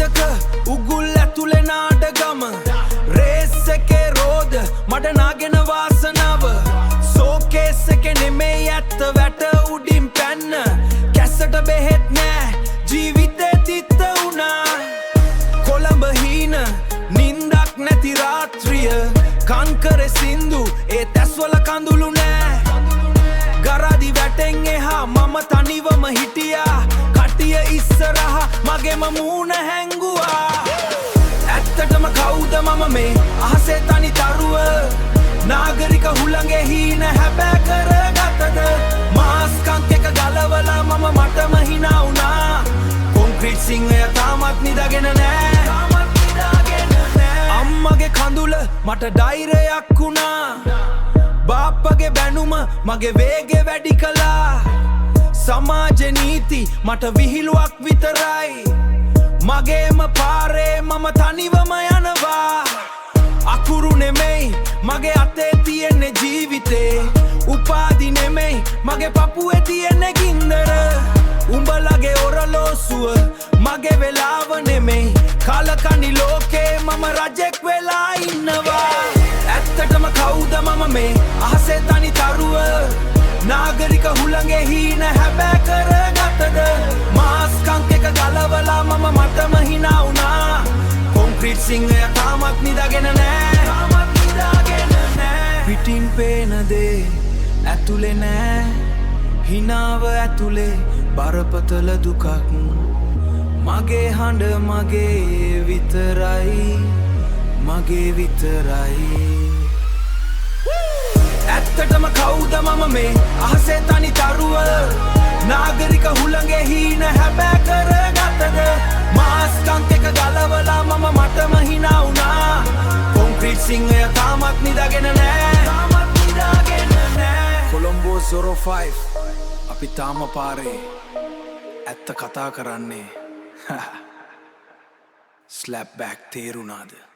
විදක උගුල් ඇතුලේ නාඩගම රේස් එකේ රෝද මට නාගෙන වාසනාව සෝකේස් එකේ නෙමෙයි ඇත්ත වැට උඩින් පැන්න කැස්සට බෙහෙත් නෑ ජීවිතේ තිත්ත වුණා කොළඹ හීන නින්දක් නැති රාත්‍රිය කංකර සින්දු ඒ තැස්වල කඳුළු නෑ ගරාදි වැටෙන් එහා මම තනිවම හිටියා කටිය ඉස්සරහ මගේම මූණ හැංගුවා ඇත්තටම කවුද මම මේ අහසේ තනි තරුව නාගරික හුළඟේ හීන හැබෑ කරගතද මාස්කන්ක් එක ගලවලා මම මටම හිනා වුණා කොන්ක්‍රීට් සිංහය තාමත් නිදාගෙන නෑ අම්මගේ කඳුල මට ධෛර්යයක් වුණා බාප්පගේ බැනුම මගේ වේගය වැඩි කළා සමාජ නීති මට විහිළුවක් විතරයි මගේම පාරේ මම තනිවම යනවා අකුරු නෙමෙයි මගේ අතේ තියෙන්නේ ජීවිතේ උපාධි නෙමෙයි මගේ පපුවේ තියෙන්නේ ගින්දර උඹලගේ ඔරලෝසුව මගේ වෙලාව නෙමෙයි කාලකණ්ණි ලෝකේ මම රජෙක් වෙලා ඉන්නවා ඇත්තටම කවුද මම මේ අහසේ තනි තරුව නාගරික හුළඟේ හීන හැබෑ කරගතද මාස්කන්ක් එක ගලවලා මම මටම හිනා වුණා කොන්ක්‍රීට් සිංහය තාමත් නිදාගෙන නෑ පිටින් පේන දේ ඇතුලේ නෑ හිනාව ඇතුලේ බරපතල දුකක් මගේ හඬ මගේ විතරයි ඇත්තටම කවුද මම මේ අහසේ තනි තරුව නාගරික හුළඟේ හීන හැබෑ කරගතද මාස්කන්ක් එක ගලවලා මම මටම හිනා වුණා කොන්ක්‍රීට් සිංහය තාමත් නිදාගෙන නෑ කොළඹෝ 05 අපි තාම පාරේ ඇත්ත කතා කරන්නේ ස්ලැප් බෑක් තේරුණාද